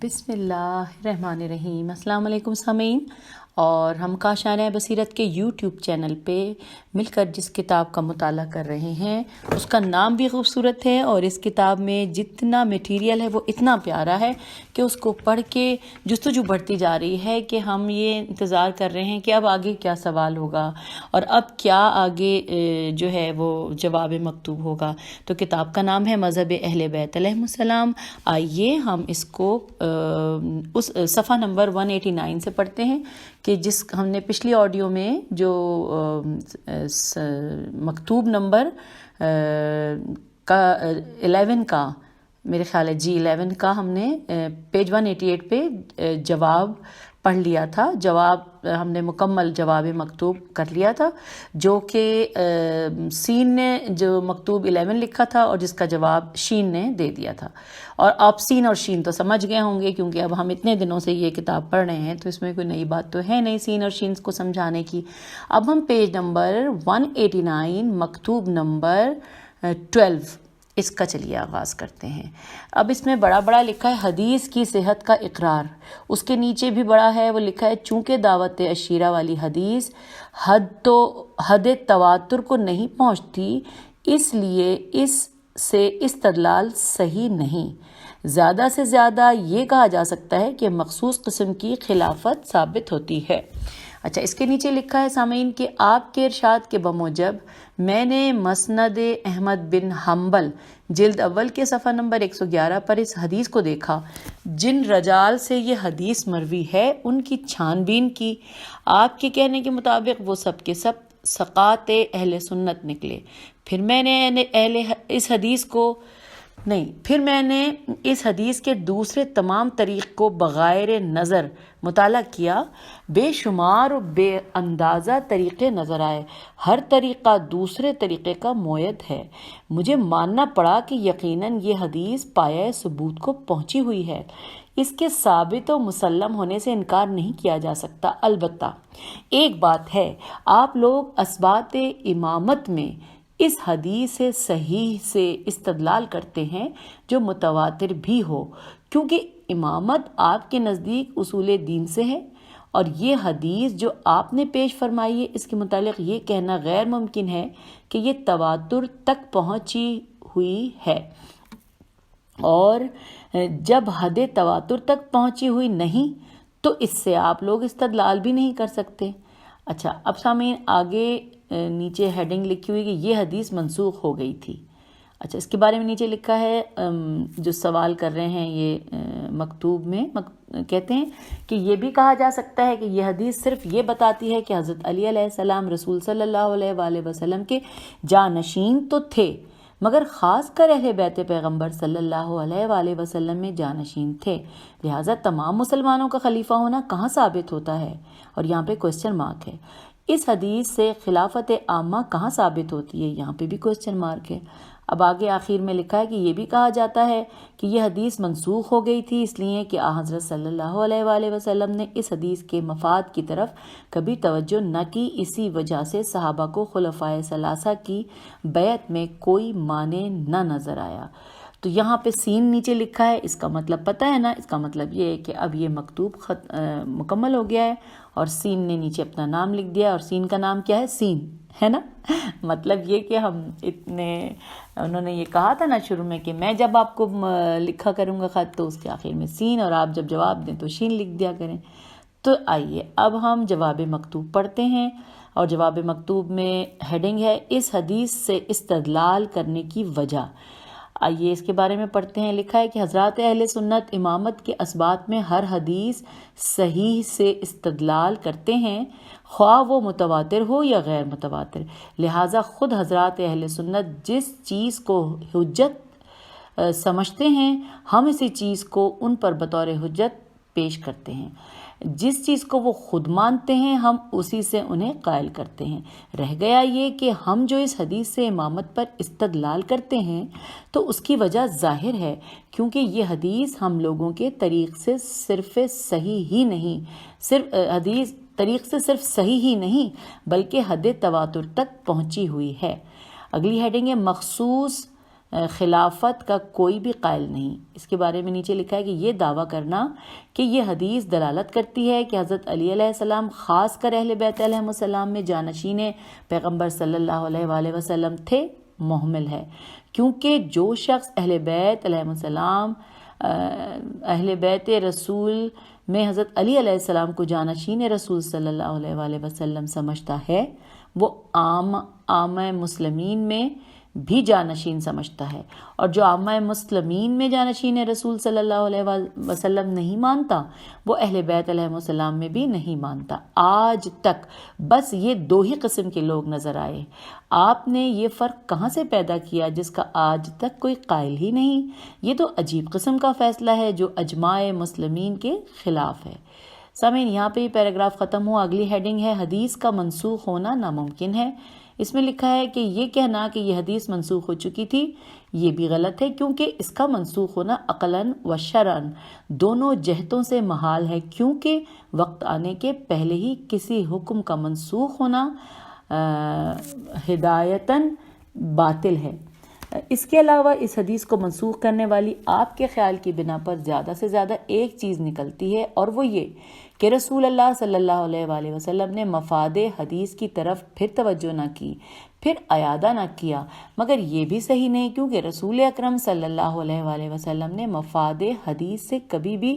بسم اللہ الرحمن الرحیم۔ السلام علیکم سامعین، اور ہم کاشانہ بصیرت کے یوٹیوب چینل پہ مل کر جس کتاب کا مطالعہ کر رہے ہیں اس کا نام بھی خوبصورت ہے، اور اس کتاب میں جتنا میٹیریل ہے وہ اتنا پیارا ہے کہ اس کو پڑھ کے جستجو بڑھتی جا رہی ہے کہ ہم یہ انتظار کر رہے ہیں کہ اب آگے کیا سوال ہوگا اور اب کیا آگے جو ہے وہ جواب مکتوب ہوگا۔ تو کتاب کا نام ہے مذہب اہل بیت علیہم السلام۔ آئیے ہم اس کو اس صفحہ نمبر 189 سے پڑھتے ہیں کہ جس ہم نے پچھلی آڈیو میں جو مکتوب نمبر کا 11 کا میرے خیال ہے 11 کا ہم نے پیج 188 پہ جواب پڑھ لیا تھا۔ جواب ہم نے مکمل جواب مکتوب کر لیا تھا، جو کہ سین نے جو مکتوب 11 لکھا تھا اور جس کا جواب شین نے دے دیا تھا۔ اور آپ سین اور شین تو سمجھ گئے ہوں گے، کیونکہ اب ہم اتنے دنوں سے یہ کتاب پڑھ رہے ہیں تو اس میں کوئی نئی بات تو ہے نہیں سین اور شین کو سمجھانے کی۔ اب ہم پیج نمبر 189 مکتوب نمبر 12 اس کا چلیے آغاز کرتے ہیں۔ اب اس میں بڑا بڑا لکھا ہے حدیث کی صحت کا اقرار، اس کے نیچے بھی بڑا ہے، وہ لکھا ہے چونکہ دعوت عشیرہ والی حدیث حد تواتر کو نہیں پہنچتی، اس لیے اس سے استدلال صحیح نہیں۔ زیادہ سے زیادہ یہ کہا جا سکتا ہے کہ مخصوص قسم کی خلافت ثابت ہوتی ہے۔ اچھا، اس کے نیچے لکھا ہے سامعین کہ آپ کے ارشاد کے بموجب میں نے مسند احمد بن حنبل جلد اول کے صفحہ نمبر 111 پر اس حدیث کو دیکھا۔ جن رجال سے یہ حدیث مروی ہے ان کی چھان بین کی، آپ کے کہنے کے مطابق وہ سب کے سب ثقات اہل سنت نکلے۔ پھر میں نے اس حدیث کے دوسرے تمام طریق کو بغیر نظر مطالعہ کیا، بے شمار و بے اندازہ طریقے نظر آئے، ہر طریقہ دوسرے طریقے کا معید ہے۔ مجھے ماننا پڑا کہ یقیناً یہ حدیث پایہ ثبوت کو پہنچی ہوئی ہے، اس کے ثابت و مسلم ہونے سے انکار نہیں کیا جا سکتا۔ البتہ ایک بات ہے، آپ لوگ اثبات امامت میں اس حدیث صحیح سے استدلال کرتے ہیں جو متواتر بھی ہو، کیونکہ امامت آپ کے نزدیک اصول دین سے ہے، اور یہ حدیث جو آپ نے پیش فرمائی ہے اس کے متعلق یہ کہنا غیر ممکن ہے کہ یہ تواتر تک پہنچی ہوئی ہے، اور جب حد تواتر تک پہنچی ہوئی نہیں تو اس سے آپ لوگ استدلال بھی نہیں کر سکتے۔ اچھا، اب سامعین آگے نیچے ہیڈنگ لکھی ہوئی کہ یہ حدیث منسوخ ہو گئی تھی۔ اچھا، اس کے بارے میں نیچے لکھا ہے، جو سوال کر رہے ہیں یہ مکتوب میں کہتے ہیں کہ یہ بھی کہا جا سکتا ہے کہ یہ حدیث صرف یہ بتاتی ہے کہ حضرت علی علیہ السلام رسول صلی اللہ علیہ وآلہ وسلم کے جانشین تو تھے، مگر خاص کر اہل بیت پیغمبر صلی اللہ علیہ وآلہ وسلم میں جانشین تھے، لہٰذا تمام مسلمانوں کا خلیفہ ہونا کہاں ثابت ہوتا ہے؟ اور یہاں پہ کوسچن مارک ہے۔ اس حدیث سے خلافت عامہ کہاں ثابت ہوتی ہے؟ یہاں پہ بھی کوسچن مارک ہے۔ اب آگے آخر میں لکھا ہے کہ یہ بھی کہا جاتا ہے کہ یہ حدیث منسوخ ہو گئی تھی اس لیے کہ حضرت صلی اللہ علیہ وآلہ وسلم نے اس حدیث کے مفاد کی طرف کبھی توجہ نہ کی، اسی وجہ سے صحابہ کو خلفائے ثلاثہ کی بیعت میں کوئی معنی نہ نظر آیا۔ تو یہاں پہ سین نیچے لکھا ہے، اس کا مطلب پتہ ہے نا، اس کا مطلب یہ ہے کہ اب یہ مکتوب مکمل ہو گیا ہے، اور سین نے نیچے اپنا نام لکھ دیا، اور سین کا نام کیا ہے؟ سین ہے نا۔ مطلب یہ کہ انہوں نے یہ کہا تھا نا شروع میں کہ میں جب آپ کو لکھا کروں گا خط تو اس کے آخر میں سین، اور آپ جب جواب دیں تو شین لکھ دیا کریں۔ تو آئیے اب ہم جواب مکتوب پڑھتے ہیں، اور جواب مکتوب میں ہیڈنگ ہے اس حدیث سے استدلال کرنے کی وجہ۔ آئیے اس کے بارے میں پڑھتے ہیں۔ لکھا ہے کہ حضرات اہل سنت امامت کے اسبات میں ہر حدیث صحیح سے استدلال کرتے ہیں، خواہ وہ متواتر ہو یا غیر متواتر، لہٰذا خود حضرات اہل سنت جس چیز کو حجت سمجھتے ہیں ہم اسی چیز کو ان پر بطور حجت پیش کرتے ہیں، جس چیز کو وہ خود مانتے ہیں ہم اسی سے انہیں قائل کرتے ہیں۔ رہ گیا یہ کہ ہم جو اس حدیث سے امامت پر استدلال کرتے ہیں تو اس کی وجہ ظاہر ہے، کیونکہ یہ حدیث ہم لوگوں کے طریق سے صرف صحیح ہی نہیں بلکہ حد تواتر تک پہنچی ہوئی ہے۔ اگلی ہیڈنگ ہے مخصوص خلافت کا کوئی بھی قائل نہیں۔ اس کے بارے میں نیچے لکھا ہے کہ یہ دعویٰ کرنا کہ یہ حدیث دلالت کرتی ہے کہ حضرت علی علیہ السلام خاص کر اہل بیت علیہ السلام میں جانشین پیغمبر صلی اللہ علیہ وآلہ وسلم تھے، محمل ہے، کیونکہ جو شخص اہل بیت علیہ السلام اہل بیت رسول میں حضرت علی علیہ السلام کو جانشین رسول صلی اللہ علیہ وآلہ وسلم سمجھتا ہے وہ عامہ مسلمین میں بھی جانشین سمجھتا ہے، اور جو عامہ مسلمین میں جانشین رسول صلی اللہ علیہ وسلم نہیں مانتا وہ اہل بیت علیہ السلام میں بھی نہیں مانتا۔ آج تک بس یہ دو ہی قسم کے لوگ نظر آئے، آپ نے یہ فرق کہاں سے پیدا کیا جس کا آج تک کوئی قائل ہی نہیں؟ یہ تو عجیب قسم کا فیصلہ ہے جو اجماع مسلمین کے خلاف ہے۔ سامعین، یہاں پہ یہ پیراگراف ختم ہوا۔ اگلی ہیڈنگ ہے حدیث کا منسوخ ہونا ناممکن ہے۔ اس میں لکھا ہے کہ یہ کہنا کہ یہ حدیث منسوخ ہو چکی تھی یہ بھی غلط ہے، کیونکہ اس کا منسوخ ہونا عقلاً و شرعاً دونوں جہتوں سے محال ہے، کیونکہ وقت آنے کے پہلے ہی کسی حکم کا منسوخ ہونا ہدایتاً باطل ہے۔ اس کے علاوہ اس حدیث کو منسوخ کرنے والی آپ کے خیال کی بنا پر زیادہ سے زیادہ ایک چیز نکلتی ہے، اور وہ یہ کہ رسول اللہ صلی اللہ علیہ وآلہ وسلم نے مفاد حدیث کی طرف پھر توجہ نہ کی، پھر اعادہ نہ کیا، مگر یہ بھی صحیح نہیں، کیونکہ رسول اکرم صلی اللہ علیہ وآلہ وسلم نے مفاد حدیث سے کبھی بے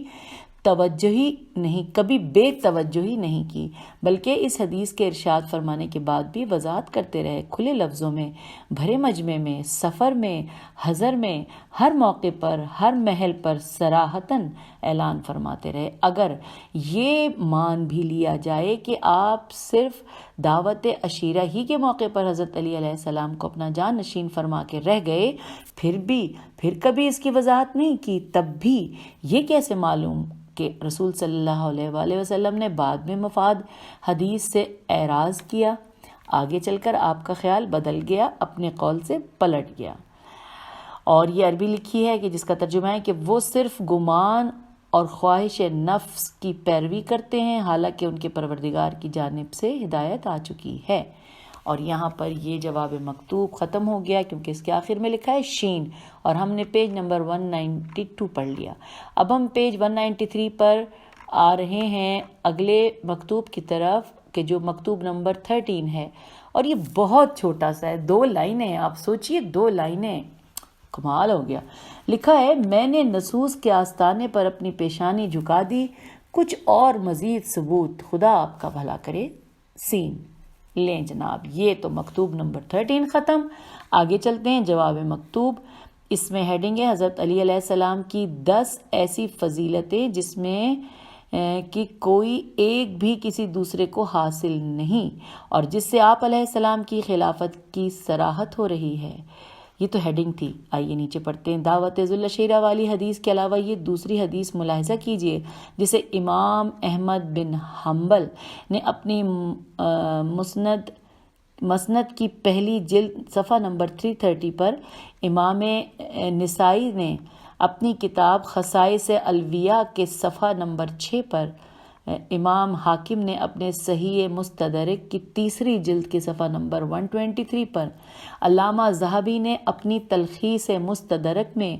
توجہی نہیں کی، بلکہ اس حدیث کے ارشاد فرمانے کے بعد بھی وضاحت کرتے رہے، کھلے لفظوں میں، بھرے مجمع میں، سفر میں، حضر میں، ہر موقع پر، ہر محل پر صراحتاً اعلان فرماتے رہے۔ اگر یہ مان بھی لیا جائے کہ آپ صرف دعوت عشیرہ ہی کے موقع پر حضرت علی علیہ السلام کو اپنا جان نشین فرما کے رہ گئے، پھر کبھی اس کی وضاحت نہیں کی، تب بھی یہ کیسے معلوم کہ رسول صلی اللہ علیہ وآلہ وسلم نے بعد میں مفاد حدیث سے اعراض کیا، آگے چل کر آپ کا خیال بدل گیا، اپنے قول سے پلٹ گیا؟ اور یہ عربی لکھی ہے کہ جس کا ترجمہ ہے کہ وہ صرف گمان اور خواہش نفس کی پیروی کرتے ہیں، حالانکہ ان کے پروردگار کی جانب سے ہدایت آ چکی ہے۔ اور یہاں پر یہ جواب مکتوب ختم ہو گیا، کیونکہ اس کے آخر میں لکھا ہے شین، اور ہم نے پیج نمبر 192 پڑھ لیا۔ اب ہم پیج 193 پر آ رہے ہیں اگلے مکتوب کی طرف، کہ جو مکتوب نمبر 13 ہے، اور یہ بہت چھوٹا سا ہے، 2 لائنیں، آپ سوچئے 2 لائنیں، کمال ہو گیا۔ لکھا ہے میں نے نصوص کے آستانے پر اپنی پیشانی جھکا دی، کچھ اور مزید ثبوت، خدا آپ کا بھلا کرے، سین۔ لیں جناب، یہ تو مکتوب نمبر 13 ختم۔ آگے چلتے ہیں جواب مکتوب۔ اس میں ہیڈنگ ہے حضرت علی علیہ السلام کی 10 ایسی فضیلتیں جس میں کہ کوئی ایک بھی کسی دوسرے کو حاصل نہیں، اور جس سے آپ علیہ السلام کی خلافت کی صراحت ہو رہی ہے۔ یہ تو ہیڈنگ تھی، آئیے نیچے پڑھتے ہیں۔ دعوت ذوالعشیرہ والی حدیث کے علاوہ یہ دوسری حدیث ملاحظہ کیجئے جسے امام احمد بن حنبل نے اپنی مسند کی پہلی جلد صفحہ نمبر 330 پر، امام نسائی نے اپنی کتاب خصائص الویاء کے صفحہ نمبر 6 پر، امام حاکم نے اپنے صحیح مستدرک کی تیسری جلد کے صفحہ نمبر 123 پر، علامہ ذہبی نے اپنی تلخیص مستدرک میں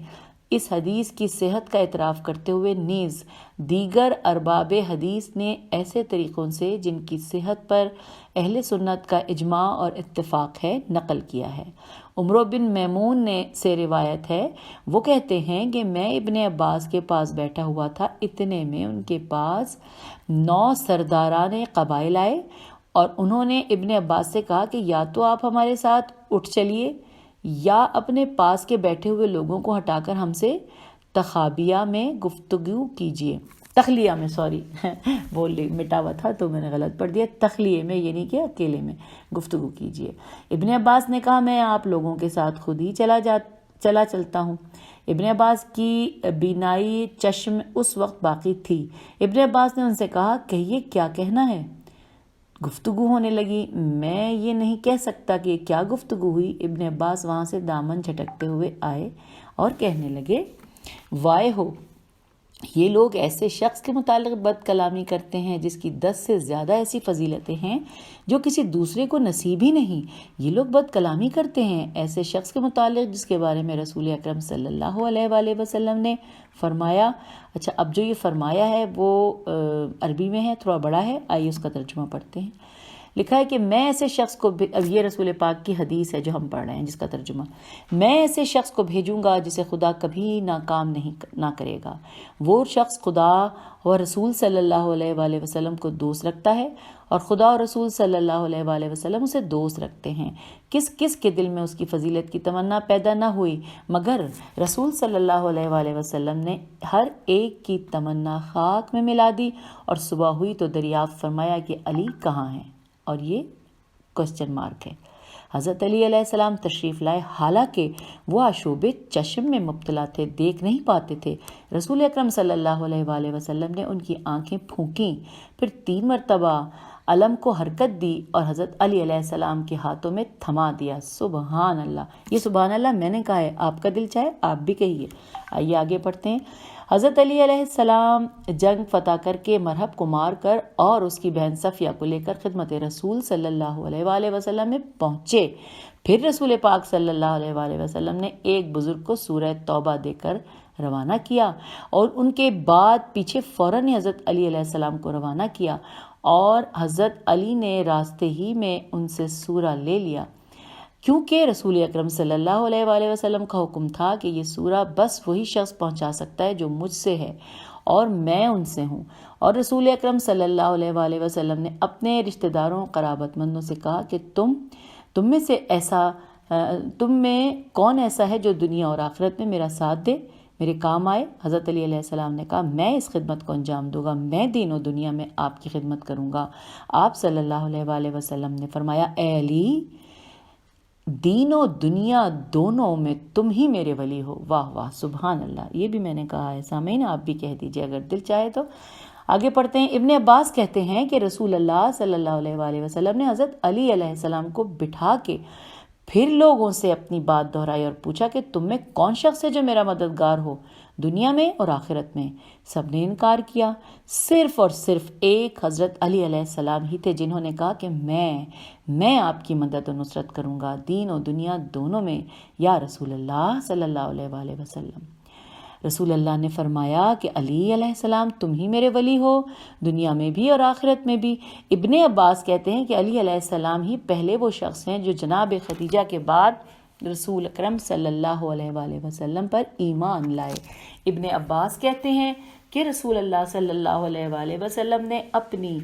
اس حدیث کی صحت کا اعتراف کرتے ہوئے، نیز دیگر ارباب حدیث نے ایسے طریقوں سے جن کی صحت پر اہل سنت کا اجماع اور اتفاق ہے نقل کیا ہے۔ عمرو بن میمون سے روایت ہے، وہ کہتے ہیں کہ میں ابن عباس کے پاس بیٹھا ہوا تھا، اتنے میں ان کے پاس 9 سرداران قبائل آئے، اور انہوں نے ابن عباس سے کہا کہ یا تو آپ ہمارے ساتھ اٹھ چلیے، یا اپنے پاس کے بیٹھے ہوئے لوگوں کو ہٹا کر ہم سے تخلیہ میں گفتگو کیجیے۔ تخلیہ میں، سوری بول مٹا ہوا تھا تو میں نے غلط پڑھ دیا، تخلیہ میں یعنی کہ اکیلے میں گفتگو کیجیے۔ ابن عباس نے کہا میں آپ لوگوں کے ساتھ خود ہی چلتا ہوں۔ ابن عباس کی بینائی چشم اس وقت باقی تھی۔ ابن عباس نے ان سے کہا کہیے کیا کہنا ہے؟ گفتگو ہونے لگی۔ میں یہ نہیں کہہ سکتا کہ کیا گفتگو ہوئی۔ ابن عباس وہاں سے دامن جھٹکتے ہوئے آئے اور کہنے لگے وائے ہو، یہ لوگ ایسے شخص کے متعلق بد کلامی کرتے ہیں جس کی 10 سے زیادہ ایسی فضیلتیں ہیں جو کسی دوسرے کو نصیب ہی نہیں۔ یہ لوگ بد کلامی کرتے ہیں ایسے شخص کے متعلق جس کے بارے میں رسول اکرم صلی اللہ علیہ وآلہ وسلم نے فرمایا۔ اچھا، اب جو یہ فرمایا ہے وہ عربی میں ہے، تھوڑا بڑا ہے، آئیے اس کا ترجمہ پڑھتے ہیں۔ لکھا ہے کہ میں ایسے شخص کو، اب یہ رسول پاک کی حدیث ہے جو ہم پڑھ رہے ہیں جس کا ترجمہ، میں ایسے شخص کو بھیجوں گا جسے خدا کبھی ناکام نہ کرے گا۔ وہ شخص خدا اور رسول صلی اللہ علیہ وآلہ وسلم کو دوست رکھتا ہے اور خدا اور رسول صلی اللہ علیہ وآلہ وسلم اسے دوست رکھتے ہیں۔ کس کے دل میں اس کی فضیلت کی تمنا پیدا نہ ہوئی، مگر رسول صلی اللہ علیہ وآلہ وسلم نے ہر ایک کی تمنا خاک میں ملا دی، اور صبح ہوئی تو دریافت فرمایا کہ علی کہاں ہیں، اور یہ کوسچن مارک ہے۔ حضرت علی علیہ السلام تشریف لائے، حالانکہ وہ آشوب چشم میں مبتلا تھے، دیکھ نہیں پاتے تھے۔ رسول اکرم صلی اللہ علیہ وآلہ وسلم نے ان کی آنکھیں پھونکیں، پھر 3 مرتبہ علم کو حرکت دی اور حضرت علی علیہ السلام کے ہاتھوں میں تھما دیا۔ سبحان اللہ، یہ سبحان اللہ میں نے کہا ہے، آپ کا دل چاہے آپ بھی کہیے۔ آئیے آگے پڑھتے ہیں۔ حضرت علی علیہ السلام جنگ فتح کر کے مرہب کو مار کر اور اس کی بہن صفیہ کو لے کر خدمت رسول صلی اللہ علیہ وآلہ وسلم میں پہنچے۔ پھر رسول پاک صلی اللہ علیہ وآلہ وسلم نے ایک بزرگ کو سورہ توبہ دے کر روانہ کیا، اور ان کے بعد پیچھے فوراً حضرت علی علیہ السلام کو روانہ کیا، اور حضرت علی نے راستے ہی میں ان سے سورہ لے لیا، کیونکہ رسول اکرم صلی اللہ علیہ وآلہ وسلم کا حکم تھا کہ یہ سورہ بس وہی شخص پہنچا سکتا ہے جو مجھ سے ہے اور میں ان سے ہوں۔ اور رسول اکرم صلی اللہ علیہ وآلہ وسلم نے اپنے رشتہ داروں قرابت مندوں سے کہا کہ تم میں کون ایسا ہے جو دنیا اور آخرت میں میرا ساتھ دے، میرے کام آئے؟ حضرت علی علیہ السلام نے کہا میں اس خدمت کو انجام دوں گا، میں دین و دنیا میں آپ کی خدمت کروں گا۔ آپ صلی اللہ علیہ وآلہ وسلم نے فرمایا، اے علی، دین و دنیا دونوں میں تم ہی میرے ولی ہو۔ واہ واہ، سبحان اللہ، یہ بھی میں نے کہا ہے، سامعین آپ بھی کہہ دیجئے اگر دل چاہے تو۔ آگے پڑھتے ہیں۔ ابن عباس کہتے ہیں کہ رسول اللہ صلی اللہ علیہ وآلہ وسلم نے حضرت علی علیہ السلام کو بٹھا کے پھر لوگوں سے اپنی بات دہرائی اور پوچھا کہ تم میں کون شخص ہے جو میرا مددگار ہو دنیا میں اور آخرت میں؟ سب نے انکار کیا، صرف اور صرف ایک حضرت علی علیہ السلام ہی تھے جنہوں نے کہا کہ میں آپ کی مدد و نصرت کروں گا دین و دنیا دونوں میں، یا رسول اللہ صلی اللہ علیہ وآلہ وسلم۔ رسول اللہ نے فرمایا کہ علی علیہ السلام تم ہی میرے ولی ہو دنیا میں بھی اور آخرت میں بھی۔ ابن عباس کہتے ہیں کہ علی علیہ السلام ہی پہلے وہ شخص ہیں جو جناب خدیجہ کے بعد رسول اکرم صلی اللہ علیہ وآلہ وسلم پر ایمان لائے۔ ابن عباس کہتے ہیں کہ رسول اللہ صلی اللہ علیہ وآلہ وسلم نے اپنی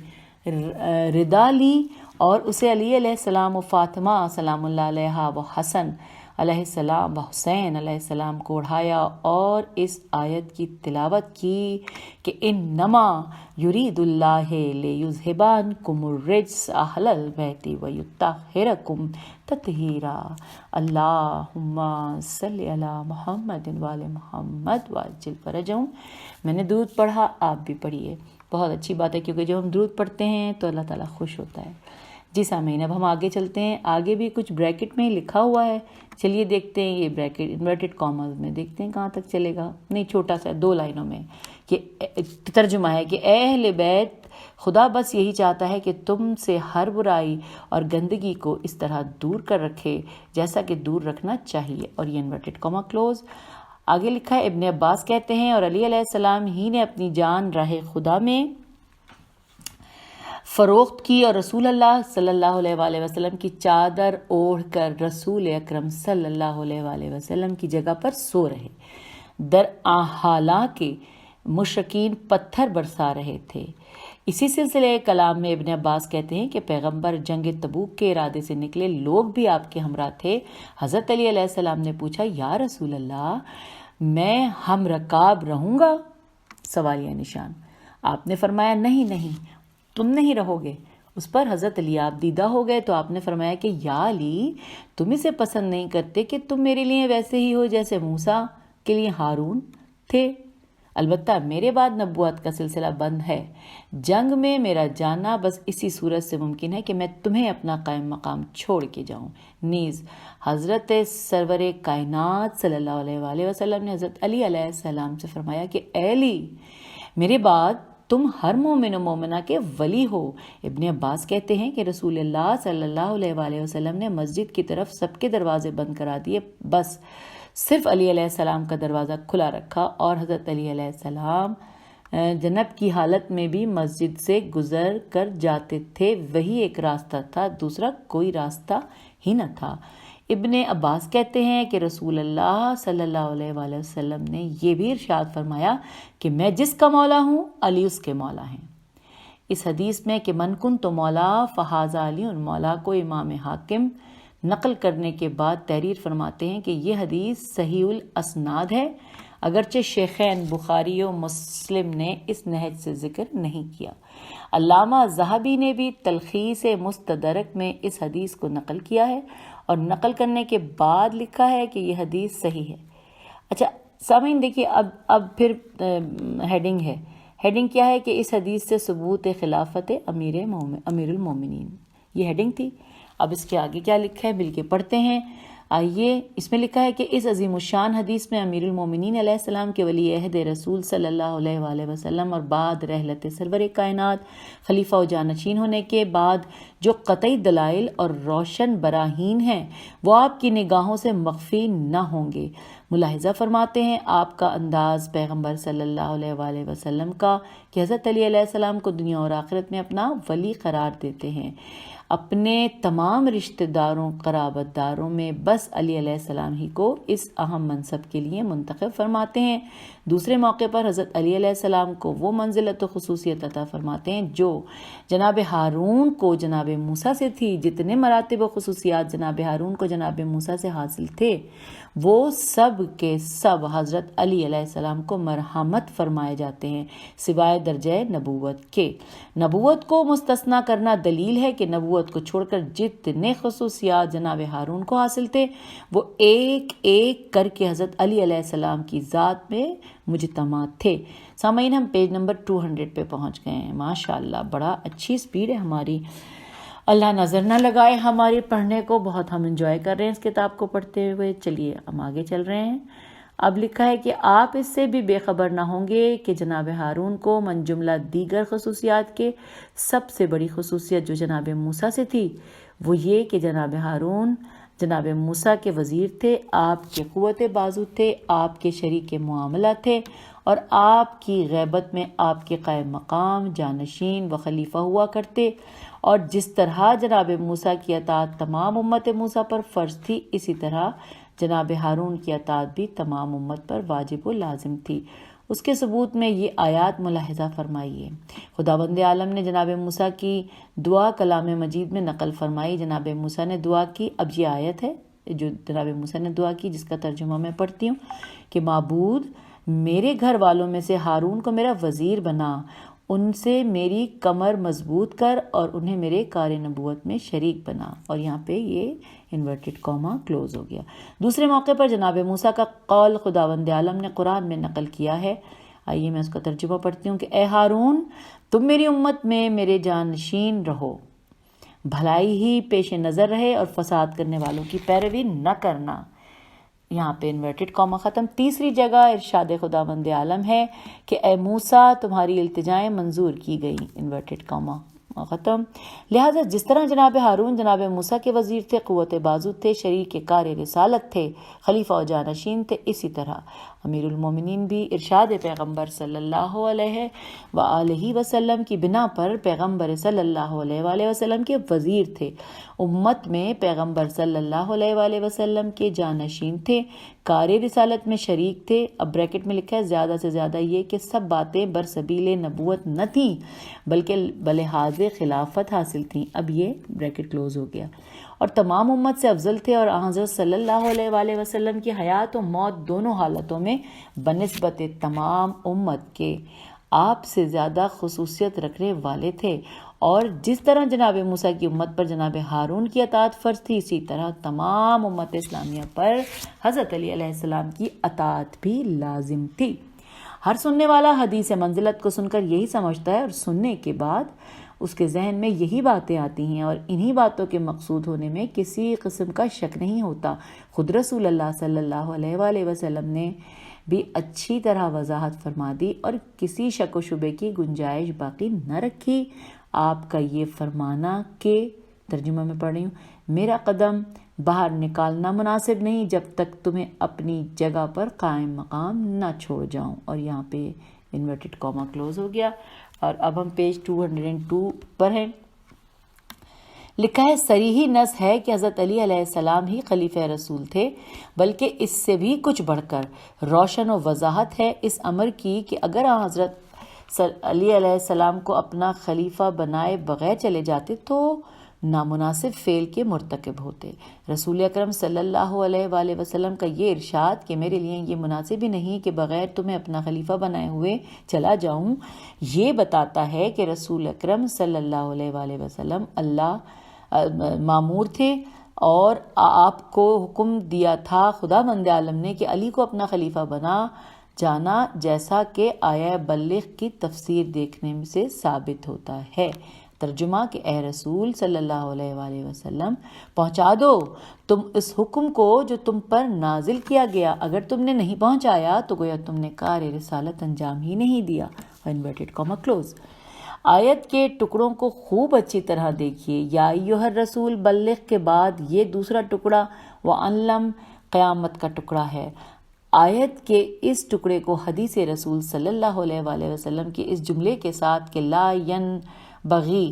ردا لی اور اسے علی علیہ السلام و فاطمہ سلام اللہ علیہا و حسن علیہ السلام و حسین علیہ السلام کو اڑھایا اور اس آیت کی تلاوت کی کہ انما یرید اللہ لیذھب عنکم الرجس اہل البیت ویطہرکم تطہیرا۔ اللہم صلی علی محمد وآل محمد وعجل فرجہم۔ میں نے درود پڑھا، آپ بھی پڑھیے، بہت اچھی بات ہے کیونکہ جب ہم درود پڑھتے ہیں تو اللہ تعالیٰ خوش ہوتا ہے۔ جی سامعین، اب ہم آگے چلتے ہیں۔ آگے بھی کچھ بریکٹ میں لکھا ہوا ہے، چلیے دیکھتے ہیں۔ یہ بریکٹ انورٹڈ کاماز میں دیکھتے ہیں کہاں تک چلے گا، نہیں چھوٹا سا 2 لائنوں میں، کہ ترجمہ ہے کہ اے اہل بیت، خدا بس یہی چاہتا ہے کہ تم سے ہر برائی اور گندگی کو اس طرح دور کر رکھے جیسا کہ دور رکھنا چاہیے، اور یہ انورٹڈ کاما کلوز۔ آگے لکھا ہے ابن عباس کہتے ہیں اور علی علیہ السلام ہی نے اپنی جان راہ خدا میں فروخت کی اور رسول اللہ صلی اللہ علیہ وآلہ وسلم کی چادر اوڑھ کر رسول اکرم صلی اللہ علیہ وآلہ وسلم کی جگہ پر سو رہے، حالانکہ مشرکین پتھر برسا رہے تھے۔ اسی سلسلے کلام میں ابن عباس کہتے ہیں کہ پیغمبر جنگ تبوک کے ارادے سے نکلے، لوگ بھی آپ کے ہمراہ تھے۔ حضرت علی علیہ السلام نے پوچھا، یا رسول اللہ، میں ہم رکاب رہوں گا؟ سوالیہ نشان۔ آپ نے فرمایا نہیں، تم نہیں رہو گے۔ اس پر حضرت علی آپ دیدہ ہو گئے تو آپ نے فرمایا کہ یا علی، تم اسے پسند نہیں کرتے کہ تم میرے لیے ویسے ہی ہو جیسے موسیٰ کے لیے ہارون تھے؟ البتہ میرے بعد نبوت کا سلسلہ بند ہے، جنگ میں میرا جانا بس اسی صورت سے ممکن ہے کہ میں تمہیں اپنا قائم مقام چھوڑ کے جاؤں۔ نیز حضرت سرور کائنات صلی اللہ علیہ وآلہ وسلم نے حضرت علی علیہ السلام سے فرمایا کہ اے علی، میرے بعد تم ہر مومن و مومنہ کے ولی ہو۔ ابن عباس کہتے ہیں کہ رسول اللہ صلی اللہ علیہ وآلہ وسلم نے مسجد کی طرف سب کے دروازے بند کرا دیے، بس صرف علی علیہ السلام کا دروازہ کھلا رکھا، اور حضرت علی علیہ السلام جنب کی حالت میں بھی مسجد سے گزر کر جاتے تھے، وہی ایک راستہ تھا، دوسرا کوئی راستہ ہی نہ تھا۔ ابن عباس کہتے ہیں کہ رسول اللہ صلی اللہ علیہ وآلہ وسلم نے یہ بھی ارشاد فرمایا کہ میں جس کا مولا ہوں علی اس کے مولا ہیں۔ اس حدیث میں کہ من کنت مولا فہذا علی مولا کو امام حاکم نقل کرنے کے بعد تحریر فرماتے ہیں کہ یہ حدیث صحیح الاسناد ہے، اگرچہ شیخین بخاری و مسلم نے اس نہج سے ذکر نہیں کیا۔ علامہ ذہبی نے بھی تلخیص مستدرک میں اس حدیث کو نقل کیا ہے، اور نقل کرنے کے بعد لکھا ہے کہ یہ حدیث صحیح ہے۔ اچھا سامعین دیکھیے، اب پھر ہیڈنگ ہے۔ ہیڈنگ کیا ہے کہ اس حدیث سے ثبوت خلافت امیر المومنین، یہ ہیڈنگ تھی۔ اب اس کے آگے کیا لکھا ہے مل کے پڑھتے ہیں۔ آئیے، اس میں لکھا ہے کہ اس عظیم الشان حدیث میں امیر المومنین علیہ السلام کے ولی عہد رسول صلی اللہ علیہ وآلہ وسلم اور بعد رحلت سرور کائنات خلیفہ و جانشین ہونے کے بعد جو قطعی دلائل اور روشن براہین ہیں وہ آپ کی نگاہوں سے مخفی نہ ہوں گے۔ ملاحظہ فرماتے ہیں آپ کا انداز پیغمبر صلی اللہ علیہ وآلہ وسلم کا کہ حضرت علی علیہ السلام کو دنیا اور آخرت میں اپنا ولی قرار دیتے ہیں۔ اپنے تمام رشتہ داروں قرابت داروں میں بس علی علیہ السلام ہی کو اس اہم منصب کے لیے منتخب فرماتے ہیں۔ دوسرے موقع پر حضرت علی علیہ السلام کو وہ منزلت و خصوصیت عطا فرماتے ہیں جو جناب ہارون کو جناب موسیٰ سے تھی۔ جتنے مراتب و خصوصیات جناب ہارون کو جناب موسیٰ سے حاصل تھے وہ سب کے سب حضرت علی علیہ السلام کو مرحمت فرمائے جاتے ہیں، سوائے درجہ نبوت کے۔ نبوت کو مستثنا کرنا دلیل ہے کہ نبوت کو چھوڑ کر جتنے خصوصیات جناب ہارون کو حاصل تھے وہ ایک ایک کر کے حضرت علی علیہ السلام کی ذات میں مجتمع تھے۔ سامعین، ہم پیج نمبر 200 پہ پہنچ گئے ہیں۔ ماشاءاللہ بڑا اچھی سپیڈ ہے ہماری، اللہ نظر نہ لگائے ہمارے پڑھنے کو، بہت ہم انجوائے کر رہے ہیں اس کتاب کو پڑھتے ہوئے۔ چلیے ہم آگے چل رہے ہیں۔ اب لکھا ہے کہ آپ اس سے بھی بے خبر نہ ہوں گے کہ جناب ہارون کو من جملہ دیگر خصوصیات کے سب سے بڑی خصوصیت جو جناب موسیٰ سے تھی وہ یہ کہ جناب ہارون جناب موسیٰ کے وزیر تھے، آپ کے قوت بازو تھے، آپ کے شریک معاملہ تھے، اور آپ کی غیبت میں آپ کے قائم مقام، جانشین و خلیفہ ہوا کرتے۔ اور جس طرح جناب موسیٰ کی اطاعت تمام امت موسیٰ پر فرض تھی، اسی طرح جناب ہارون کی اطاعت بھی تمام امت پر واجب و لازم تھی۔ اس کے ثبوت میں یہ آیات ملاحظہ فرمائیے۔ خداوند عالم نے جناب موسیٰ کی دعا کلام مجید میں نقل فرمائی۔ جناب موسیٰ نے دعا کی، اب یہ آیت ہے جو جناب موسیٰ نے دعا کی جس کا ترجمہ میں پڑھتی ہوں کہ معبود میرے گھر والوں میں سے ہارون کو میرا وزیر بنا، ان سے میری کمر مضبوط کر اور انہیں میرے کار نبوت میں شریک بنا۔ اور یہاں پہ یہ انورٹڈ کاما کلوز ہو گیا۔ دوسرے موقع پر جناب موسیٰ کا قول خداوند عالم نے قرآن میں نقل کیا ہے۔ آئیے میں اس کا ترجمہ پڑھتی ہوں کہ اے ہارون، تم میری امت میں میرے جانشین رہو، بھلائی ہی پیش نظر رہے اور فساد کرنے والوں کی پیروی نہ کرنا۔ یہاں پہ انورٹڈ کاما ختم۔ تیسری جگہ ارشاد خداوند عالم ہے کہ اے موسیٰ تمہاری التجائیں منظور کی گئی، انورٹڈ کاما ختم۔ لہٰذا جس طرح جناب ہارون جناب موسیٰ کے وزیر تھے، قوت بازو تھے، شریک کار رسالت تھے، خلیفہ و جانشین تھے، اسی طرح امیر المومنین بھی ارشاد پیغمبر صلی اللہ علیہ وآلہ وسلم کی بنا پر پیغمبر صلی اللہ علیہ وآلہ وسلم کے وزیر تھے، امت میں پیغمبر صلی اللہ علیہ وآلہ وسلم کے جانشین تھے، کار رسالت میں شریک تھے۔ اب بریکٹ میں لکھا ہے زیادہ سے زیادہ یہ کہ سب باتیں برسبیل نبوت نہ تھیں بلکہ بلحاظ خلافت حاصل تھیں۔ اب یہ بریکٹ کلوز ہو گیا۔ اور تمام امت سے افضل تھے، اور حضرت صلی اللہ علیہ وآلہ وسلم کی حیات و موت دونوں حالتوں میں بنسبت تمام امت کے آپ سے زیادہ خصوصیت رکھنے والے تھے۔ اور جس طرح جناب موسیٰ کی امت پر جناب ہارون کی اطاعت فرض تھی، اسی طرح تمام امت اسلامیہ پر حضرت علی علیہ السلام کی اطاعت بھی لازم تھی۔ ہر سننے والا حدیث منزلت کو سن کر یہی سمجھتا ہے، اور سننے کے بعد اس کے ذہن میں یہی باتیں آتی ہیں، اور انہی باتوں کے مقصود ہونے میں کسی قسم کا شک نہیں ہوتا۔ خود رسول اللہ صلی اللہ علیہ وآلہ وسلم نے بھی اچھی طرح وضاحت فرما دی اور کسی شک و شبے کی گنجائش باقی نہ رکھی۔ آپ کا یہ فرمانا کہ، ترجمہ میں پڑھ رہی ہوں، میرا قدم باہر نکالنا مناسب نہیں جب تک تمہیں اپنی جگہ پر قائم مقام نہ چھوڑ جاؤں، اور یہاں پہ انورٹڈ کاما کلوز ہو گیا۔ اور اب ہم پیج 202 پر ہیں۔ لکھا ہے صریحی نص ہے کہ حضرت علی علیہ السلام ہی خلیفہ رسول تھے، بلکہ اس سے بھی کچھ بڑھ کر روشن و وضاحت ہے اس امر کی کہ اگر حضرت علی علیہ السلام کو اپنا خلیفہ بنائے بغیر چلے جاتے تو نامناسب فعل کے مرتکب ہوتے۔ رسول اکرم صلی اللہ علیہ وآلہ وسلم کا یہ ارشاد کہ میرے لیے یہ مناسب ہی نہیں کہ بغیر تمہیں اپنا خلیفہ بنائے ہوئے چلا جاؤں، یہ بتاتا ہے کہ رسول اکرم صلی اللہ علیہ وآلہ وسلم اللہ مامور تھے اور آپ کو حکم دیا تھا خدا بند عالم نے کہ علی کو اپنا خلیفہ بنا جانا، جیسا کہ آیہ بلغ کی تفسیر دیکھنے سے ثابت ہوتا ہے۔ ترجمہ کہ اے رسول صلی اللہ علیہ وآلہ وسلم پہنچا دو تم اس حکم کو جو تم پر نازل کیا گیا، اگر تم نے نہیں پہنچایا تو گویا تم نے کار رسالت انجام ہی نہیں دیا۔ Inverted comma close. آیت کے ٹکڑوں کو خوب اچھی طرح دیکھیے۔ یا ایھا الرسول بلغ کے بعد یہ دوسرا ٹکڑا وَأَنْلَمْ قیامت کا ٹکڑا ہے۔ آیت کے اس ٹکڑے کو حدیث رسول صلی اللہ علیہ وآلہ وسلم کے اس جملے کے ساتھ کہ لا ينبغی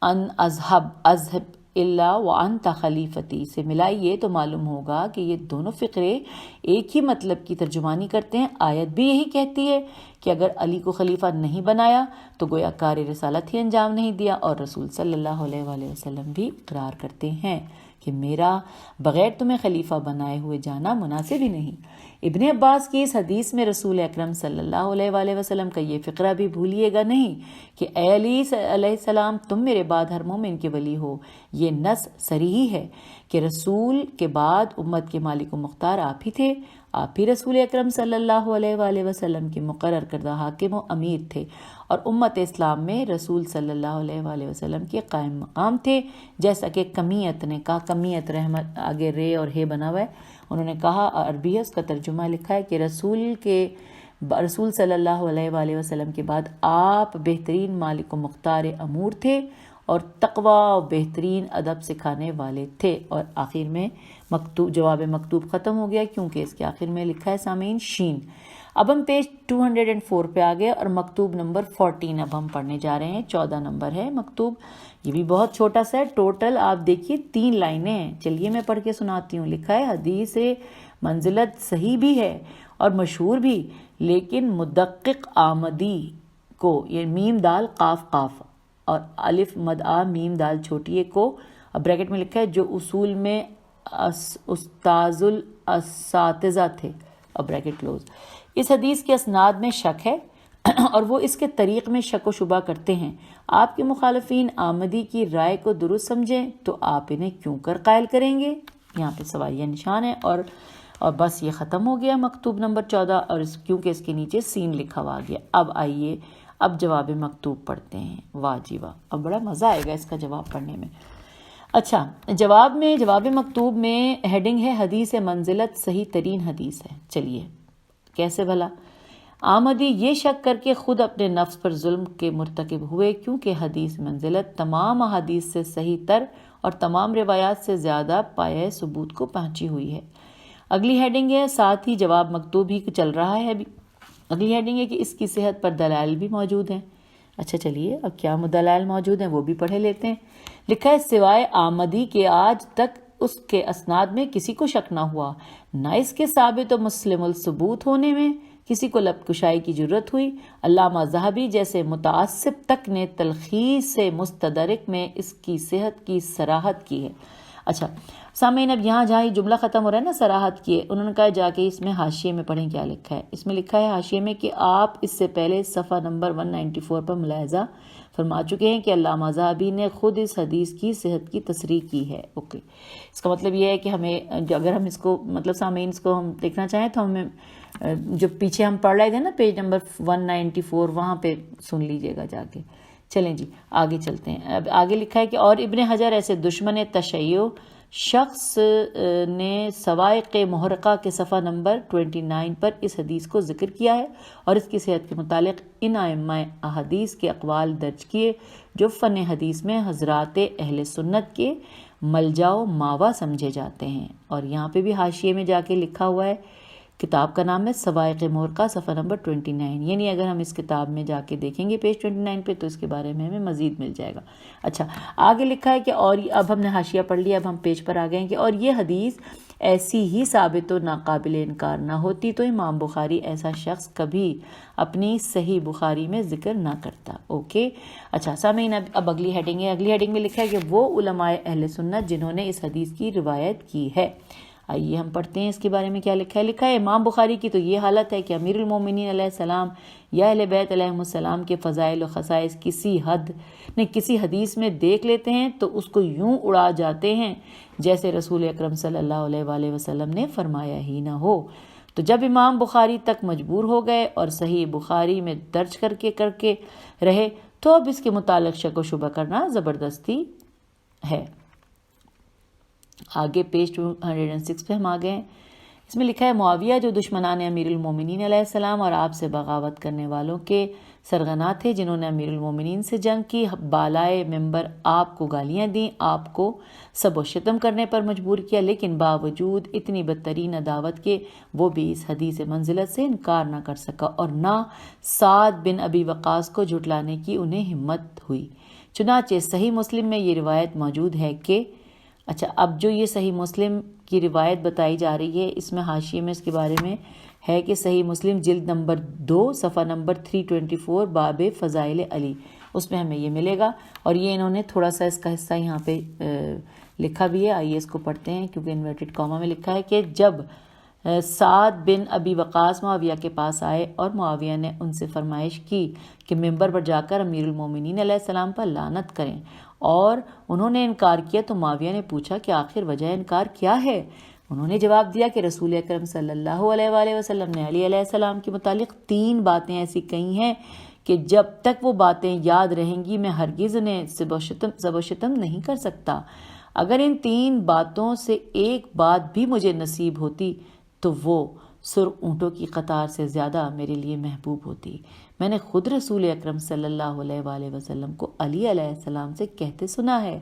ان اذهب الا وانت خلیفتی سے ملائیے تو معلوم ہوگا کہ یہ دونوں فقرے ایک ہی مطلب کی ترجمانی کرتے ہیں۔ آیت بھی یہی کہتی ہے کہ اگر علی کو خلیفہ نہیں بنایا تو گویا کار رسالت ہی انجام نہیں دیا، اور رسول صلی اللہ علیہ وآلہ وسلم بھی اقرار کرتے ہیں کہ میرا بغیر تمہیں خلیفہ بنائے ہوئے جانا مناسب ہی نہیں۔ ابن عباس کی اس حدیث میں رسول اکرم صلی اللہ علیہ وآلہ وسلم کا یہ فقرہ بھی بھولیے گا نہیں کہ اے علی علیہ السلام تم میرے بعد ہر مومن کے ولی ہو۔ یہ نص صریح ہے کہ رسول کے بعد امت کے مالک و مختار آپ ہی تھے، آپ ہی رسول اکرم صلی اللہ علیہ وآلہ وسلم کے مقرر کردہ حاکم و امیر تھے، اور امت اسلام میں رسول صلی اللہ علیہ وآلہ وسلم کے قائم مقام تھے، جیسا کہ کمیت نے کہا۔ کمیت رحمت آگے رے اور ہے بنا ہوا ہے، انہوں نے کہا عربی ہے، اس کا ترجمہ لکھا ہے کہ رسول صلی اللہ علیہ وآلہ وسلم کے بعد آپ بہترین مالک و مختار امور تھے اور تقوی و بہترین ادب سکھانے والے تھے۔ اور آخر میں جواب مکتوب ختم ہو گیا کیونکہ اس کے آخر میں لکھا ہے سامعین شین۔ اب ہم پیج 204 پہ آ گئے اور مکتوب نمبر 14 اب ہم پڑھنے جا رہے ہیں۔ 14 نمبر ہے مکتوب، یہ بھی بہت چھوٹا سا ہے، ٹوٹل آپ دیکھیے 3 لائنیں ہیں۔ چلیے میں پڑھ کے سناتی ہوں۔ لکھا ہے حدیث منزلت صحیح بھی ہے اور مشہور بھی، لیکن مدقق آمدی کو، یہ میم دال قاف قاف اور الف مد آ میم دال چھوٹی کو، اب بریکٹ میں لکھا ہے جو اصول میں استاذ الاساتذہ تھے، اب بریکٹ کلوز۔ اس حدیث کے اسناد میں شک ہے اور وہ اس کے طریق میں شک و شبہ کرتے ہیں۔ آپ کے مخالفین آمدی کی رائے کو درست سمجھیں تو آپ انہیں کیوں کر قائل کریں گے؟ یہاں پہ سوالیہ نشان ہے، اور بس یہ ختم ہو گیا مکتوب نمبر 14، اور کیونکہ اس کے نیچے سین لکھا ہوا گیا۔ اب آئیے اب جواب مکتوب پڑھتے ہیں۔ واہ جی واہ، اب بڑا مزہ آئے گا اس کا جواب پڑھنے میں۔ اچھا، جواب مکتوب میں ہیڈنگ ہے حدیث منزلت صحیح ترین حدیث ہے۔ چلیے کیسے بھلا؟ آمدی یہ شک کر کے خود اپنے نفس پر ظلم کے مرتکب ہوئے، کیونکہ حدیث منزلت تمام احادیث سے صحیح تر اور تمام روایات سے زیادہ پایہ ثبوت کو پہنچی ہوئی ہے۔ اگلی ہیڈنگ ہے ساتھ ہی جواب مکتوب ہی چل رہا ہے ابھی۔ اگلی ہیڈنگ ہے کہ اس کی صحت پر دلائل بھی موجود ہیں۔ اچھا چلیے اب کیا دلائل موجود ہیں وہ بھی پڑھے لیتے ہیں۔ لکھا ہے سوائے آمدی کے آج تک اس کے اسناد میں کسی کو شک نہ ہوا، نہ اس کے ثابت و مسلم الثبوت ہونے میں کسی کو لب کشائی کی ضرورت ہوئی۔ علامہ ذہبی جیسے متعصب تک نے تلخیص سے مستدرک میں اس کی صحت کی صراحت کی ہے۔ اچھا سامعین، اب جہاں یہ جملہ ختم ہو رہا ہے نا صراحت کی ہے، انہوں نے کہا جا کے اس میں حاشیے میں پڑھیں کیا لکھا ہے۔ اس میں لکھا ہے حاشیے میں کہ آپ اس سے پہلے صفحہ نمبر 194 پر ملاحظہ فرما چکے ہیں کہ علامہ ذہبی نے خود اس حدیث کی صحت کی تصریح کی ہے۔ اوکے، اس کا مطلب یہ ہے کہ ہمیں اگر ہم اس کو سامعین اس کو ہم دیکھنا چاہیں تو ہمیں جو پیچھے ہم پڑھ رہے تھے نا پیج نمبر 194 وہاں پہ سن لیجئے گا جا کے۔ چلیں جی آگے چلتے ہیں۔ اب آگے لکھا ہے کہ اور ابن حجر ایسے دشمن تشیع شخص نے سوائق محرقہ کے صفحہ نمبر 29 پر اس حدیث کو ذکر کیا ہے اور اس کی صحت کے متعلق ان ائمہ احادیث کے اقوال درج کیے جو فن حدیث میں حضرات اہل سنت کے ملجا و ماوا سمجھے جاتے ہیں. اور یہاں پہ بھی حاشیے میں جا کے لکھا ہوا ہے، کتاب کا نام ہے سوائق محرقہ صفحہ نمبر 29. یعنی اگر ہم اس کتاب میں جا کے دیکھیں گے پیج 29 پہ تو اس کے بارے میں ہمیں مزید مل جائے گا. اچھا، آگے لکھا ہے کہ اور اب ہم نے حاشیہ پڑھ لیا، اب ہم پیج پر آ گئے ہیں کہ اور یہ حدیث ایسی ہی ثابت و ناقابل انکار نہ ہوتی تو امام بخاری ایسا شخص کبھی اپنی صحیح بخاری میں ذکر نہ کرتا. اوکے، اچھا سامعین، اب اگلی ہیڈنگ ہے. اگلی ہیڈنگ میں لکھا ہے کہ وہ علماء اہل سنت جنہوں نے اس حدیث کی روایت کی ہے. آئیے ہم پڑھتے ہیں اس کے بارے میں کیا لکھا ہے. لکھا ہے امام بخاری کی تو یہ حالت ہے کہ امیر المومنین علیہ السلام یا اہل بیت علیہم السلام کے فضائل و خصائص کسی حدیث میں دیکھ لیتے ہیں تو اس کو یوں اڑا جاتے ہیں جیسے رسول اکرم صلی اللہ علیہ وآلہ وسلم نے فرمایا ہی نہ ہو. تو جب امام بخاری تک مجبور ہو گئے اور صحیح بخاری میں درج کر کے رہے تو اب اس کے متعلق شک و شبہ کرنا زبردستی ہے. آگے پیج 206 پہ ہم آ گئے ہیں. اس میں لکھا ہے معاویہ جو دشمنان امیر المومنین علیہ السلام اور آپ سے بغاوت کرنے والوں کے سرغنہ تھے، جنہوں نے امیر المومنین سے جنگ کی، بالائے ممبر آپ کو گالیاں دیں، آپ کو سب و شتم کرنے پر مجبور کیا، لیکن باوجود اتنی بدترین عداوت کے وہ بھی اس حدیث منزلت سے انکار نہ کر سکا اور نہ سعد بن ابی وقاص کو جھٹلانے کی انہیں ہمت ہوئی. چنانچہ صحیح مسلم میں یہ روایت موجود ہے کہ اچھا، اب جو یہ صحیح مسلم کی روایت بتائی جا رہی ہے اس میں حاشیے میں اس کے بارے میں ہے کہ صحیح مسلم جلد نمبر 2 صفحہ نمبر 324 باب فضائل علی، اس میں ہمیں یہ ملے گا. اور یہ انہوں نے تھوڑا سا اس کا حصہ یہاں پہ لکھا بھی ہے. آئیے اس کو پڑھتے ہیں کیونکہ انورٹڈ کاما میں لکھا ہے کہ جب سعد بن ابی وقاص معاویہ کے پاس آئے اور معاویہ نے ان سے فرمائش کی کہ ممبر پر جا کر امیر المومنین علیہ السلام پر لعنت کریں اور انہوں نے انکار کیا تو معاویہ نے پوچھا کہ آخر وجہ انکار کیا ہے. انہوں نے جواب دیا کہ رسول اکرم صلی اللہ علیہ وآلہ وسلم نے علی علیہ السلام کے متعلق 3 باتیں ایسی کہی ہیں کہ جب تک وہ باتیں یاد رہیں گی میں ہرگز انہیں سب و شتم نہیں کر سکتا. اگر ان 3 باتوں سے ایک بات بھی مجھے نصیب ہوتی تو وہ سرخ اونٹوں کی قطار سے زیادہ میرے لیے محبوب ہوتی. میں نے خود رسول اکرم صلی اللہ علیہ وآلہ وسلم کو علی علیہ السلام سے کہتے سنا ہے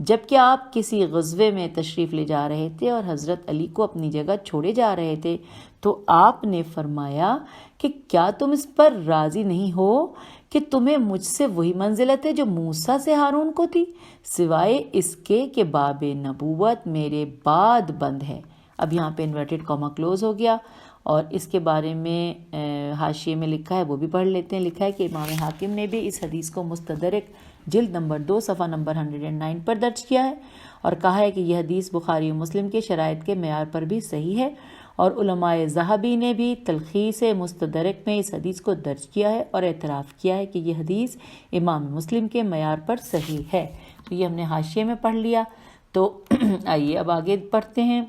جبکہ آپ کسی غزوے میں تشریف لے جا رہے تھے اور حضرت علی کو اپنی جگہ چھوڑے جا رہے تھے تو آپ نے فرمایا کہ کیا تم اس پر راضی نہیں ہو کہ تمہیں مجھ سے وہی منزلت ہے جو موسیٰ سے ہارون کو تھی، سوائے اس کے کہ باب نبوت میرے بعد بند ہے. اب یہاں پہ انورٹڈ کاما کلوز ہو گیا اور اس کے بارے میں حاشیے میں لکھا ہے وہ بھی پڑھ لیتے ہیں. لکھا ہے کہ امام حاکم نے بھی اس حدیث کو مستدرک جلد نمبر 2 صفحہ نمبر 109 پر درج کیا ہے اور کہا ہے کہ یہ حدیث بخاری و مسلم کے شرائط کے معیار پر بھی صحیح ہے. اور علماء ذہبی نے بھی تلخیص مستدرک میں اس حدیث کو درج کیا ہے اور اعتراف کیا ہے کہ یہ حدیث امام مسلم کے معیار پر صحیح ہے. تو یہ ہم نے حاشیے میں پڑھ لیا. تو آئیے اب آگے پڑھتے ہیں.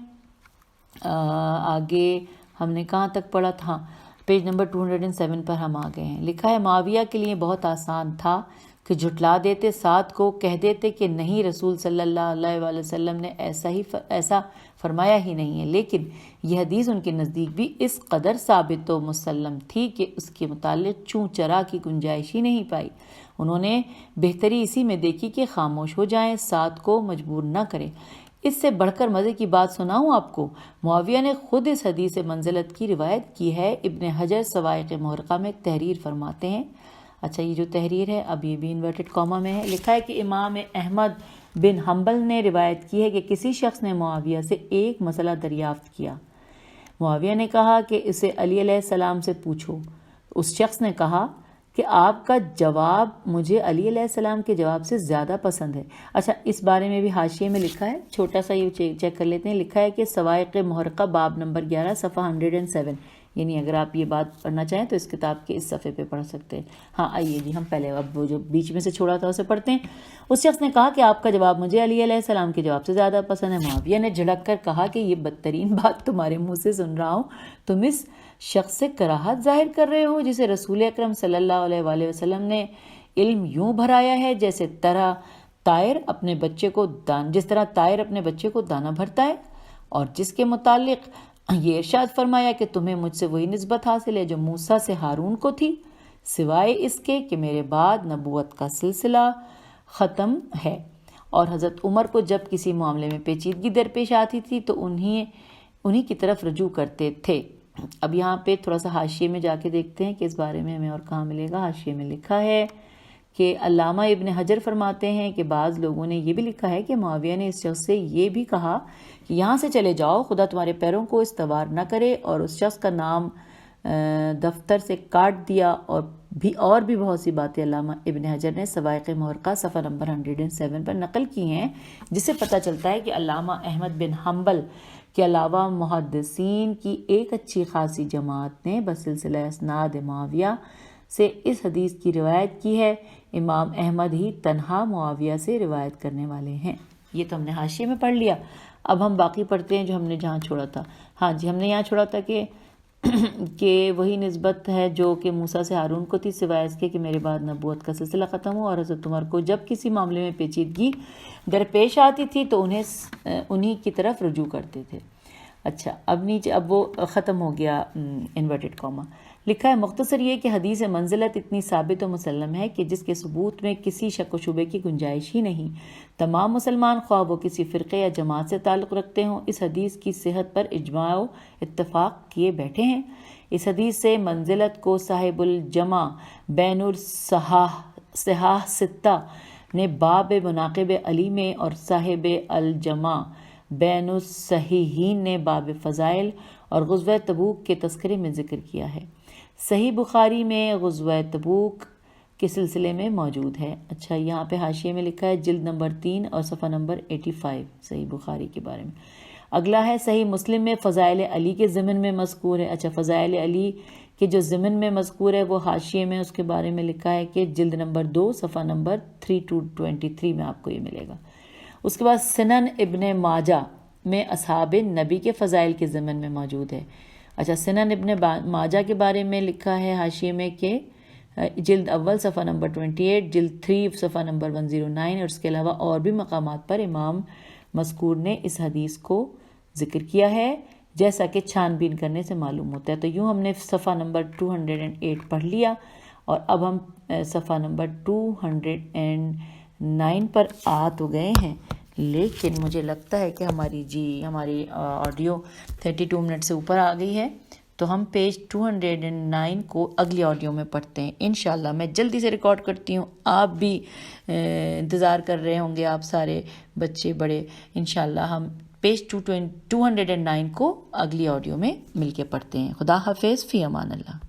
آگے ہم نے کہاں تک پڑھا تھا؟ پیج نمبر 207 پر ہم آ گئے ہیں. لکھا ہے معاویہ کے لیے بہت آسان تھا کہ جھٹلا دیتے، سعد کو کہہ دیتے کہ نہیں، رسول صلی اللہ علیہ وآلہ وسلم نے ایسا فرمایا ہی نہیں ہے، لیکن یہ حدیث ان کے نزدیک بھی اس قدر ثابت و مسلم تھی کہ اس کے متعلق چوں چرا کی گنجائش ہی نہیں پائی. انہوں نے بہتری اسی میں دیکھی کہ خاموش ہو جائیں، سعد کو مجبور نہ کریں. اس سے بڑھ کر مزے کی بات سناؤں آپ کو، معاویہ نے خود اس حدیث منزلت کی روایت کی ہے. ابن حجر سوائق محرقہ میں ایک تحریر فرماتے ہیں. اچھا، یہ جو تحریر ہے اب یہ بھی انورٹڈ کاما میں ہے. لکھا ہے کہ امام احمد بن حنبل نے روایت کی ہے کہ کسی شخص نے معاویہ سے ایک مسئلہ دریافت کیا. معاویہ نے کہا کہ اسے علی علیہ السلام سے پوچھو. اس شخص نے کہا کہ آپ کا جواب مجھے علی علیہ السلام کے جواب سے زیادہ پسند ہے. اچھا، اس بارے میں بھی حاشیے میں لکھا ہے، چھوٹا سا یہ چیک کر لیتے ہیں. لکھا ہے کہ سوائق محرقہ باب نمبر 11 صفحہ 107، یعنی اگر آپ یہ بات پڑھنا چاہیں تو اس کتاب کے اس صفحے پہ پڑھ سکتے ہیں. ہاں آئیے جی، ہم پہلے اب وہ جو بیچ میں سے چھوڑا تھا اسے پڑھتے ہیں. اس شخص نے کہا کہ آپ کا جواب مجھے علی علیہ السلام کے جواب سے زیادہ پسند ہے. معاویہ نے جھڑک کر کہا کہ یہ بدترین بات تمہارے منہ سے سن رہا ہوں. تم اس شخص سے کراہت ظاہر کر رہے ہو جسے رسول اکرم صلی اللہ علیہ وآلہ وسلم نے علم یوں بھرایا ہے جیسے طرح جس طرح طائر اپنے بچے کو دانہ بھرتا ہے، اور جس کے متعلق یہ ارشاد فرمایا کہ تمہیں مجھ سے وہی نسبت حاصل ہے جو موسیٰ سے ہارون کو تھی، سوائے اس کے کہ میرے بعد نبوت کا سلسلہ ختم ہے۔ اور حضرت عمر کو جب کسی معاملے میں پیچیدگی درپیش آتی تھی تو انہی کی طرف رجوع کرتے تھے۔ اب یہاں پہ تھوڑا سا حاشیے میں جا کے دیکھتے ہیں کہ اس بارے میں ہمیں اور کہاں ملے گا۔ حاشیے میں لکھا ہے کہ علامہ ابن حجر فرماتے ہیں کہ بعض لوگوں نے یہ بھی لکھا ہے کہ معاویہ نے اس شخص سے یہ بھی کہا کہ یہاں سے چلے جاؤ، خدا تمہارے پیروں کو استوار نہ کرے، اور اس شخص کا نام دفتر سے کاٹ دیا، اور بھی بہت سی باتیں علامہ ابن حجر نے سوائق محرقہ صفحہ نمبر 107 پر نقل کی ہیں، جس سے پتہ چلتا ہے کہ علامہ احمد بن حنبل کے علاوہ محدثین کی ایک اچھی خاصی جماعت نے بسلسلہ اسناد معاویہ سے اس حدیث کی روایت کی ہے۔ امام احمد ہی تنہا معاویہ سے روایت کرنے والے ہیں۔ یہ تو ہم نے حاشیے میں پڑھ لیا، اب ہم باقی پڑھتے ہیں جو ہم نے جہاں چھوڑا تھا۔ ہاں جی، ہم نے یہاں چھوڑا تھا کہ وہی نسبت ہے جو کہ موسیٰ سے ہارون کو تھی، سوائے اس کے کہ میرے بعد نبوت کا سلسلہ ختم ہوا، اور حضرت عمر کو جب کسی معاملے میں پیچیدگی درپیش آتی تھی تو انہی کی طرف رجوع کرتے تھے۔ اچھا، اب نیچے اب وہ ختم ہو گیا انورٹڈ کاما۔ لکھا ہے مختصر یہ کہ حدیث منزلت اتنی ثابت و مسلم ہے کہ جس کے ثبوت میں کسی شک و شبے کی گنجائش ہی نہیں۔ تمام مسلمان خواہ وہ کسی فرقے یا جماعت سے تعلق رکھتے ہوں، اس حدیث کی صحت پر اجماع و اتفاق کیے بیٹھے ہیں۔ اس حدیث سے منزلت کو صاحب الجمع بین الصحاح ستہ نے باب مناقب علی میں، اور صاحب الجمع بین الصحیحین نے باب فضائل اور غزوہ تبوک کے تذکرے میں ذکر کیا ہے۔ صحیح بخاری میں غزوہ تبوک کے سلسلے میں موجود ہے۔ اچھا، یہاں پہ حاشیے میں لکھا ہے جلد نمبر 3 اور صفحہ نمبر 85 صحیح بخاری کے بارے میں۔ اگلا ہے صحیح مسلم میں فضائل علی کے ضمن میں مذکور ہے۔ اچھا، فضائل علی کے جو ضمن میں مذکور ہے وہ حاشیے میں اس کے بارے میں لکھا ہے کہ جلد نمبر 2 صفحہ نمبر 323 میں آپ کو یہ ملے گا۔ اس کے بعد سنن ابن ماجہ میں اصحاب نبی کے فضائل کے ضمن میں موجود ہے۔ اچھا، سنن ابن ماجہ کے بارے میں لکھا ہے حاشیے میں کہ جلد اول صفحہ نمبر 28، جلد 3 صفحہ نمبر 109، اور اس کے علاوہ اور بھی مقامات پر امام مذکور نے اس حدیث کو ذکر کیا ہے، جیسا کہ چھان بین کرنے سے معلوم ہوتا ہے۔ تو یوں ہم نے صفحہ نمبر 208 پڑھ لیا، اور اب ہم صفحہ نمبر 209 پر آ تو گئے ہیں، لیکن مجھے لگتا ہے کہ ہماری آڈیو 32 منٹ سے اوپر آ گئی ہے، تو ہم پیج 209 کو اگلی آڈیو میں پڑھتے ہیں انشاءاللہ۔ میں جلدی سے ریکارڈ کرتی ہوں، آپ بھی انتظار کر رہے ہوں گے، آپ سارے بچے بڑے۔ انشاءاللہ ہم پیج 209 کو اگلی آڈیو میں مل کے پڑھتے ہیں۔ خدا حافظ، فی امان اللہ۔